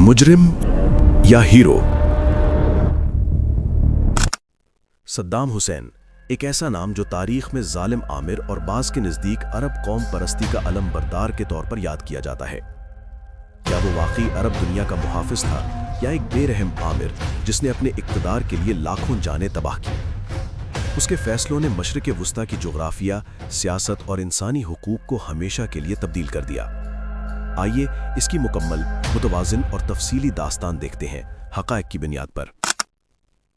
मुजरिम या हीरो। सद्दाम हुसैन एक ऐसा नाम जो तारीख में जालिम आमिर और बाज़ के नज़दीक अरब कौम परस्ती का अलम बरदार के तौर पर याद किया जाता है। क्या वो वाकई अरब दुनिया का मुहाफिज था या एक बेरहम आमिर जिसने अपने इक़्तिदार के लिए लाखों जानें तबाह की? उसके फैसलों ने मशरिक़ वुस्ता की जोग्राफिया, सियासत और इंसानी हुकूक को हमेशा के लिए तब्दील कर दिया। आइए इसकी मुकम्मल, मुतवाज़िन और तफसीली दास्तान देखते हैं हक़ाइक़ की बुनियाद पर।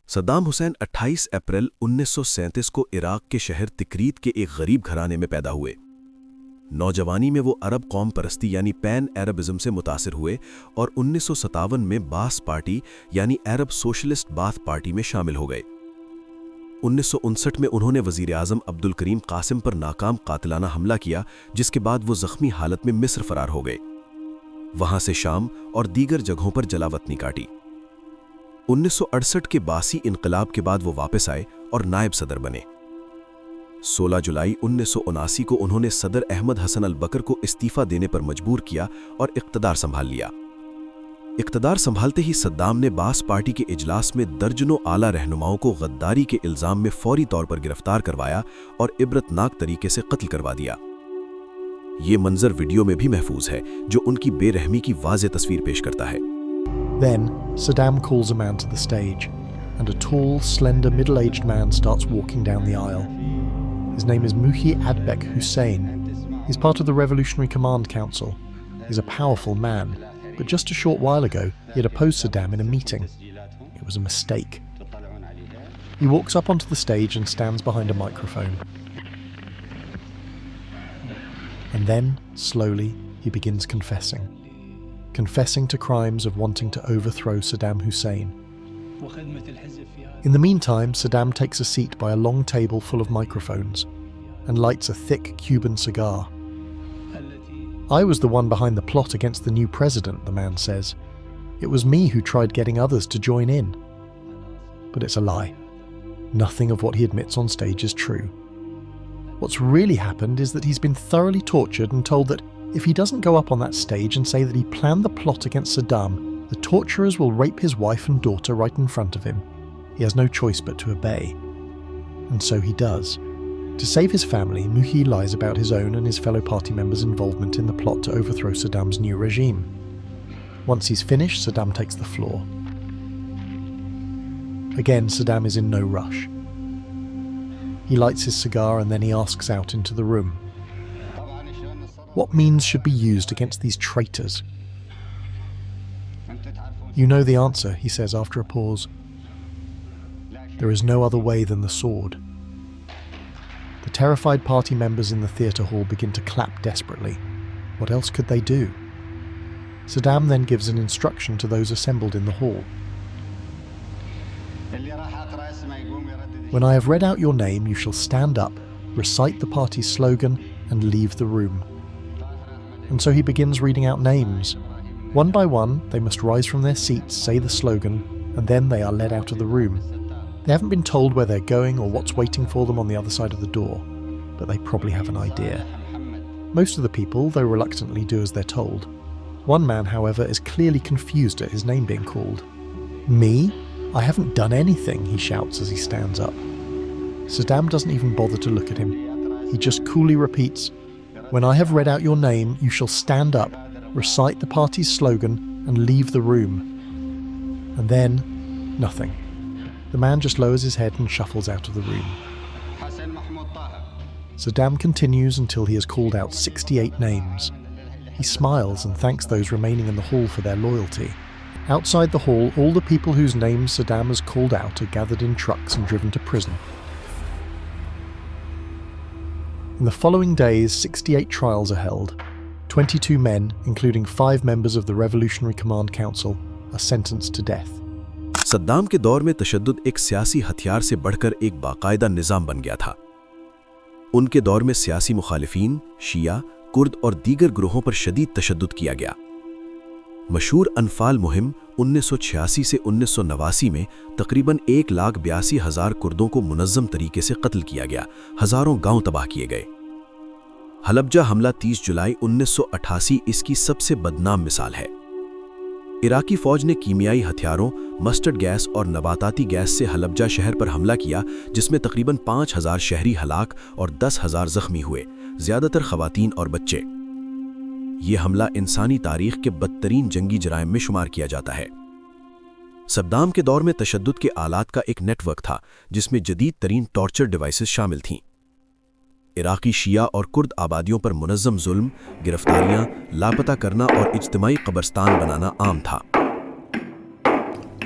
सद्दाम हुसैन 28 अप्रैल 1937 को इराक़ के शहर तिक्रीत के एक गरीब घराने में पैदा हुए। नौजवानी में वो अरब कौम परस्ती यानी पैन अरबिज़म से मुतासिर हुए और 1957 में बास पार्टी यानी अरब सोशलिस्ट बाथ पार्टी में शामिल हो गए। 1959 में उन्होंने वज़ीर आज़म अब्दुल करीम कासिम पर नाकाम कातिलाना हमला किया, जिसके बाद वो ज़ख्मी हालत में मिस्र फरार हो गए। वहां से शाम और दीगर जगहों पर जलावतनी काटी। 1968 के बासी इनकलाब के बाद वो वापस आए और नायब सदर बने। 16 जुलाई 1979 को उन्होंने सदर अहमद हसन अल बकर को इस्तीफा देने पर मजबूर किया और इक़्तिदार संभाल लिया। इक़्तिदार संभालते ही सद्दाम ने बास पार्टी के इजलास में दर्जनों आला रहनुमाओं को गद्दारी के इल्ज़ाम में फौरी तौर पर गिरफ्तार करवाया और इबरतनाक तरीके से कत्ल करवा दिया। ये मंजर वीडियो में भी महफूज है, जो उनकी बेरहमी की वाज़ेह तस्वीर पेश करता है। Then Saddam calls a man to the stage, and a tall, slender, middle-aged man starts walking down the aisle. His name is Muhi Adbek Hussein. He's part of the Revolutionary Command Council. He's a powerful man, but just a short while ago he had opposed Saddam in a meeting. It was a mistake. He walks up onto the stage and stands behind a microphone. And then, slowly, he begins confessing to crimes of wanting to overthrow Saddam Hussein. In the meantime, Saddam takes a seat by a long table full of microphones and lights a thick Cuban cigar. I was the one behind the plot against the new president, the man says. It was me who tried getting others to join in. But it's a lie. Nothing of what he admits on stage is true. What's really happened is that he's been thoroughly tortured and told that if he doesn't go up on that stage and say that he planned the plot against Saddam, the torturers will rape his wife and daughter right in front of him. He has no choice but to obey. And so he does. To save his family, Muhi lies about his own and his fellow party members' involvement in the plot to overthrow Saddam's new regime. Once he's finished, Saddam takes the floor. Again, Saddam is in no rush. He lights his cigar and then he asks out into the room. What means should be used against these traitors? You know the answer, he says after a pause. There is no other way than the sword. The terrified party members in the theatre hall begin to clap desperately. What else could they do? Saddam then gives an instruction to those assembled in the hall. When I have read out your name, you shall stand up, recite the party's slogan, and leave the room. And so he begins reading out names. One by one, they must rise from their seats, say the slogan, and then they are led out of the room. They haven't been told where they're going or what's waiting for them on the other side of the door, but they probably have an idea. Most of the people, though reluctantly, do as they're told. One man, however, is clearly confused at his name being called. Me? I haven't done anything, he shouts as he stands up. Saddam doesn't even bother to look at him. He just coolly repeats, "When I have read out your name, you shall stand up, recite the party's slogan, and leave the room." And then, nothing. The man just lowers his head and shuffles out of the room. Saddam continues until he has called out 68 names. He smiles and thanks those remaining in the hall for their loyalty. Outside the hall, all the people whose names Saddam has called out are gathered in trucks and driven to prison. In the following days, 68 trials are held. 22 men, including 5 members of the Revolutionary Command Council, are sentenced to death. Saddam के दौर में तशद्दुद एक सियासी हथियार से बढ़कर एक बाकायदा निज़ाम बन गया था। उनके दौर में सियासी मुखालिफिन, शिया, कुर्द और दीगर ग्रोहों पर शदीद तशद्दुद किया गया। मशहूर अनफाल मुहिम 1986 से 1989 में तकरीबन 1,82,000 कुर्दों को मुनज़्ज़म तरीके से कत्ल किया गया, हज़ारों गांव तबाह किए गए। हलब्जा हमला 30 जुलाई 1988 इसकी सबसे बदनाम मिसाल है। इराकी फौज ने कीमियाई हथियारों, मस्टर्ड गैस और नबाताती गैस से हलब्जा शहर पर हमला किया, जिसमें तकरीबन 5,000 शहरी हलाक और 10,000 जख्मी हुए, ज़्यादातर खवातीन और बच्चे। ये हमला इंसानी तारीख के बदतरीन जंगी जराइम में शुमार किया जाता है। सद्दाम के दौर में तशद्दुद के आलात का एक नेटवर्क था, जिसमें जदीद तरीन टॉर्चर डिवाइसेस शामिल थीं। इराकी शिया और कुर्द आबादियों पर मुनज़्ज़म जुल्म, गिरफ्तारियां, लापता करना और इज्तिमाई कब्रिस्तान बनाना आम था।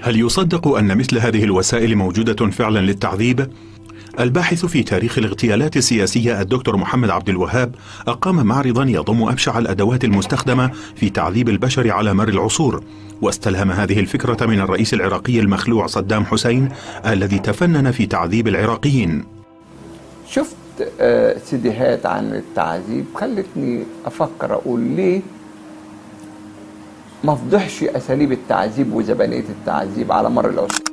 هل يصدق أن مثل هذه الوسائل موجودة فعلا للتعذيب؟ الباحث في تاريخ الاغتيالات السياسية الدكتور محمد عبد الوهاب أقام معرضا يضم أبشع الأدوات المستخدمة في تعذيب البشر على مر العصور، واستلهم هذه الفكرة من الرئيس العراقي المخلوع صدام حسين الذي تفنن في تعذيب العراقيين. شفت سيديهات عن التعذيب خلتني أفكر أقول ليه ما فضحش أساليب التعذيب وزبانية التعذيب على مر العصور.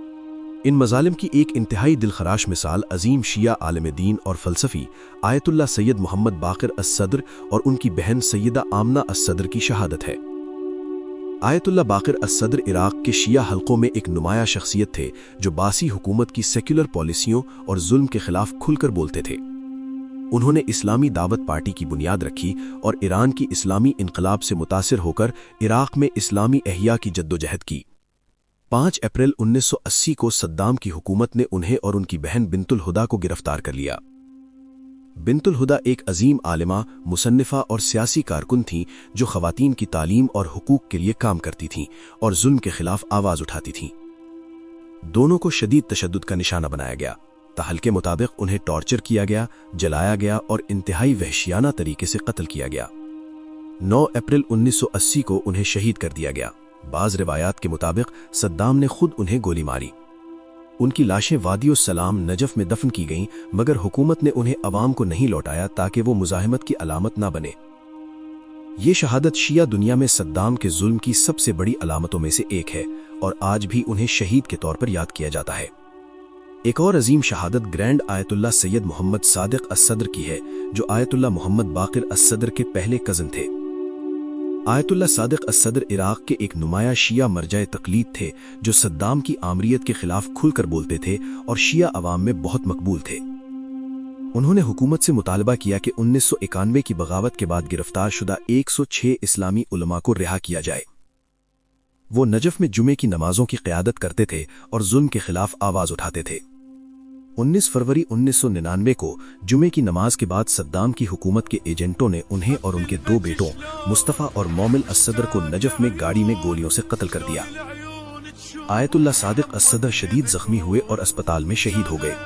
इन मजालिम की एक इंतहाई दिलखराश मिसाल अजीम शिया आलिम दीन और फ़लसफ़ी आयतुल्लाह सैयद मोहम्मद बाक़िर अस-सद्र और उनकी बहन सैयदा आमना अस-सद्र की शहादत है। आयतुल्लाह बाक़िर अस-सद्र इराक़ के शिया हल्कों में एक नुमाया शख्सियत थे, जो बासी हुकूमत की सेक्युलर पॉलिसियों और जुल्म के खिलाफ खुलकर बोलते थे। उन्होंने इस्लामी दावत पार्टी की बुनियाद रखी और ईरान की इस्लामी इनकलाब से मुतासिर होकर इराक़ में इस्लामी एहया की जद्दोजहद की। 5 अप्रैल 1980 को सद्दाम की हुकूमत ने उन्हें और उनकी बहन बिंतुल हुदा को गिरफ्तार कर लिया। बिंतुल हुदा एक अजीम आलिमा, मुसन्निफा और सियासी कारकुन थीं, जो ख़वातीन की तालीम और हुकूक के लिए काम करती थीं और जुल्म के खिलाफ आवाज़ उठाती थीं। दोनों को शदीद तशद्दुद का निशाना बनाया गया। ताहल के मुताबिक उन्हें टॉर्चर किया गया, जलाया गया और इंतहाई वहशियाना तरीके से कत्ल किया गया। 9 अप्रैल 1980 को उन्हें शहीद कर दिया गया। बाज़ रिवायात के मुताबिक सद्दाम ने खुद उन्हें गोली मारी। उनकी लाशें वादी-उस-सलाम नजफ में दफन की गईं, मगर हुकूमत ने उन्हें अवाम को नहीं लौटाया ताकि वो मुजाहिमत की अलामत ना बने। ये शहादत शिया दुनिया में सद्दाम के जुल्म की सबसे बड़ी अलामतों में से एक है और आज भी उन्हें शहीद के तौर पर याद किया जाता है। एक और अजीम शहादत ग्रैंड आयतुल्लाह सैयद मोहम्मद सादिक अस-सद्र की है, जो आयतुल्लाह मोहम्मद बाक़िर अस-सद्र के पहले कज़न थे। आयतुल्लाह सादिक अस-सद्र इराक़ के एक नुमाया शिया मरजाए तक़लीद थे, जो सद्दाम की आमरीयत के खिलाफ खुलकर बोलते थे और शिया अवाम में बहुत मकबूल थे। उन्होंने हुकूमत से मुतालबा किया कि 1991 की बगावत के बाद गिरफ्तार शुदा 106 इस्लामी उलमा को रिहा किया जाए। वो नजफ में जुमे की नमाजों की क़यादत करते थे और जुल्म के खिलाफ आवाज़ उठाते थे। 19 फरवरी 1999 को जुमे की नमाज के बाद सद्दाम की हुकूमत के एजेंटों ने उन्हें और उनके 2 बेटों मुस्तफ़ा और मोमिल अस-सद्र को नजफ में गाड़ी में गोलियों से कत्ल कर दिया। आयतुल्लाह सादिक अस-सद्र शदीद जख्मी हुए और अस्पताल में शहीद हो गए।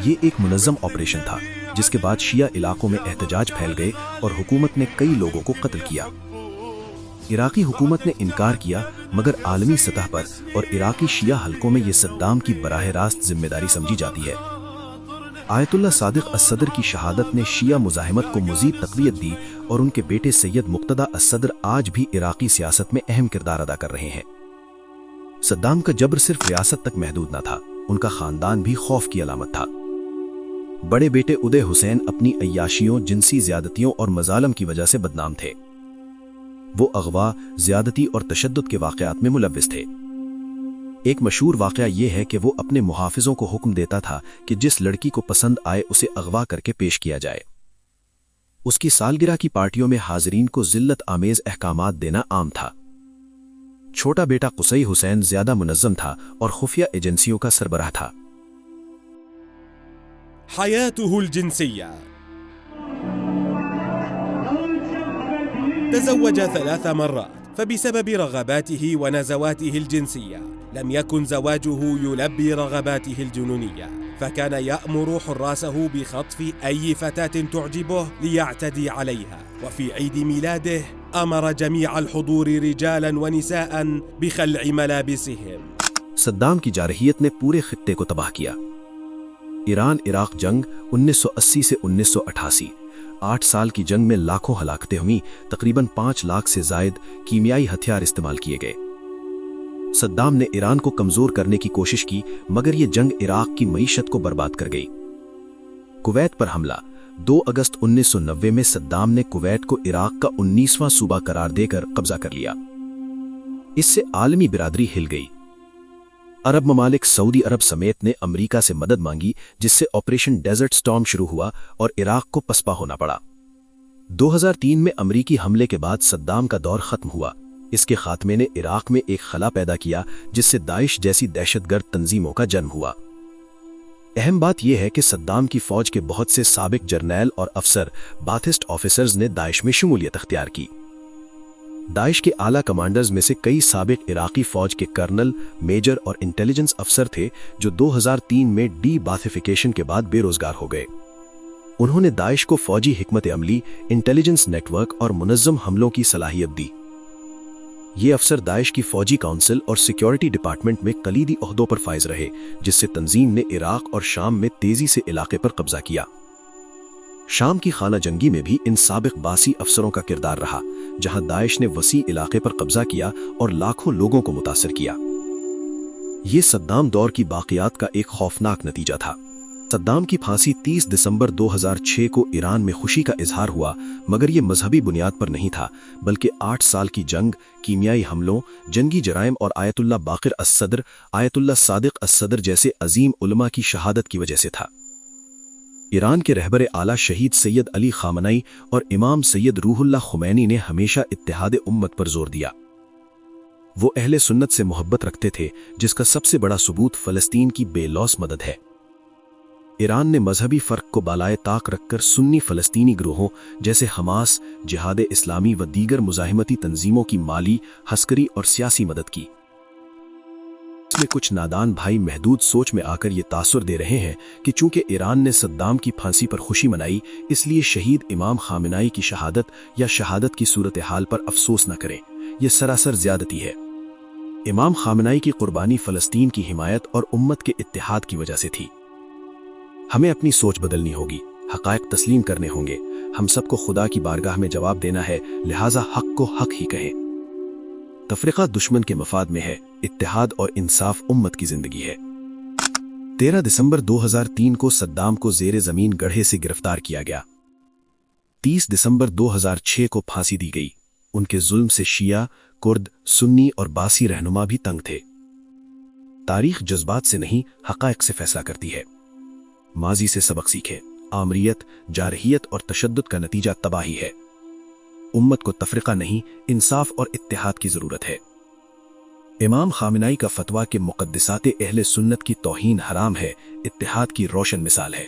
ये एक मुनज़्ज़म ऑपरेशन था, जिसके बाद शिया इलाकों में एहतजाज फैल गए और हुकूमत ने कई लोगों को कत्ल किया। इराकी हुकूमत ने इनकार किया, मगर आलमी सतह पर और इराकी शिया हल्कों में ये सद्दाम की बराह रास्त जिम्मेदारी समझी जाती है। आयतुल्लाह सादिक अस-सद्र की शहादत ने शिया मुजाहिमत को मज़ीद तक़वियत दी और उनके बेटे सैयद मुक़्तदा अस-सद्र आज भी इराकी सियासत में अहम किरदार अदा कर रहे हैं। सद्दाम का जबर सिर्फ रियासत तक महदूद न था, उनका ख़ानदान भी खौफ की अलामत था। बड़े बेटे उदय हुसैन अपनी अय्याशियों, जिनसी ज़्यादतियों और मज़ालम की वजह से बदनाम थे। वो अगवा, ज़्यादती और तशद्दुद के वाक़यात में मुलव्विस थे। एक मशहूर वाक़या ये है कि वो अपने मुहाफ़िज़ों को हुक्म देता था कि जिस लड़की को पसंद आए उसे अगवा करके पेश किया जाए। उसकी सालगिरह की पार्टियों में हाज़रीन को ज़िल्लत आमेज़ अहकामात देना आम था। छोटा बेटा कुसई हुसैन ज़्यादा मुनज़्ज़म था और खुफिया एजेंसियों का सरबराह था। حياته الجنسية. تزوج 3 مرات، فبسبب رغباته ونزواته الجنسية لم يكن زواجه يلبي رغباته الجنونية، فكان يأمر حراسه بخطف أي فتاة تعجبه ليعتدي عليها. وفي عيد ميلاده أمر جميع الحضور رجالا ونساء بخلع ملابسهم. सद्दाम की जारहियत ने पूरे खित्ते को तबाह किया। ईरान इराक जंग 1980 से 1988, 8 साल की जंग में लाखों हलाकतें हुई, तकरीबन 5 लाख से जायद कीमियाई हथियार इस्तेमाल किए गए। सद्दाम ने ईरान को कमजोर करने की कोशिश की, मगर यह जंग इराक की मईशत को बर्बाद कर गई। कुवैत पर हमला 2 अगस्त 1990 में सद्दाम ने कुवैत को इराक का 19वां सूबा करार देकर कब्जा कर लिया। इससे आलमी बिरादरी हिल गई। अरब ममालिक सऊदी अरब समेत ने अमेरिका से मदद मांगी, जिससे ऑपरेशन डेजर्ट स्टॉर्म शुरू हुआ और इराक को पसपा होना पड़ा। 2003 में अमेरिकी हमले के बाद सद्दाम का दौर खत्म हुआ। इसके खात्मे ने इराक में एक खला पैदा किया, जिससे दाइश जैसी दहशतगर्द तंजीमों का जन्म हुआ। अहम बात यह है कि सद्दाम की फौज के बहुत से साबिक जर्नैल और अफसर बाथिस्ट ऑफिसर्स ने दाइश में शमूलियत अख्तियार की। दाइश के आला कमांडर्स में से कई साबिक इराकी फौज के कर्नल, मेजर और इंटेलिजेंस अफसर थे, जो 2003 में डी बाथिफिकेशन के बाद बेरोजगार हो गए। उन्होंने दाइश को फौजी हिकमत अमली, इंटेलिजेंस नेटवर्क और मुनज़्ज़म हमलों की सलाहियत दी। ये अफसर दाइश की फौजी काउंसिल और सिक्योरिटी डिपार्टमेंट में कलीदी ओहदों पर फाइज रहे, जिससे तंजीम ने इराक और शाम में तेजी से इलाके पर कब्जा किया। शाम की खाना जंगी में भी इन साबिक बासी अफसरों का किरदार रहा, जहां दाइश ने वसी इलाके पर कब्जा किया और लाखों लोगों को मुतासिर किया। ये सद्दाम दौर की बाकियात का एक खौफनाक नतीजा था। सद्दाम की फांसी 30 दिसंबर 2006 को ईरान में खुशी का इजहार हुआ, मगर यह मजहबी बुनियाद पर नहीं था, बल्कि 8 साल की जंग, कीमियाई हमलों, जंगी जराइम और आयतुल्ला बाकिर अस-सद्र, आयतुल्ला सादिक अस-सद्र जैसे अजीम उलमा की शहादत की वजह से था। ईरान के रहबर आला शहीद सैयद अली खामनई और इमाम सैयद रूहुल्लाह खुमैनी ने हमेशा इत्तेहाद उम्मत पर जोर दिया। वो अहले सुन्नत से मोहब्बत रखते थे, जिसका सबसे बड़ा सबूत फलस्तीन की बेलौस मदद है। ईरान ने मजहबी फर्क को बालाए ताक रखकर सुन्नी फलस्तीनी ग्रोहों जैसे हमास, जिहाद इस्लामी व दीगर मुजाहिमती तंजीमों की माली, हस्करी और सियासी मदद की। इसमें कुछ नादान भाई महदूद सोच में आकर ये तासुर दे रहे हैं कि चूंकि ईरान ने सद्दाम की फांसी पर खुशी मनाई, इसलिए शहीद इमाम खामेनेई की शहादत या शहादत की सूरत हाल पर अफसोस न करें। यह सरासर ज्यादती है। इमाम खामेनेई की कुर्बानी फलस्तीन की हिमायत और उम्मत के इत्तेहाद की वजह से थी। हमें अपनी सोच बदलनी होगी, हक़ाइक़ तस्लीम करने होंगे। हम सबको खुदा की बारगाह में जवाब देना है, लिहाजा हक को हक ही कहें। तफरीका दुश्मन के मफाद में है, इत्तेहाद और इंसाफ उम्मत की जिंदगी है। 13 दिसंबर 2003 को सद्दाम को ज़ेरे ज़मीन गड्ढे से गिरफ्तार किया गया। 30 दिसंबर 2006 को फांसी दी गई। उनके जुल्म से शिया, कुर्द, सुन्नी और बासी रहनुमा भी तंग थे। तारीख जज्बात से नहीं, हक़ाइक़ से फैसला करती है। माजी से सबक सीखें। आमरीयत, जारहियत और तशद्दुद का नतीजा तबाही है। उम्मत को तफरीका नहीं, इंसाफ और इत्तेहाद की जरूरत है। इमाम खामेनेई का फतवा के मुक़द्दिसात अहले सुन्नत की तौहीन हराम है, इत्तेहाद की रोशन मिसाल है।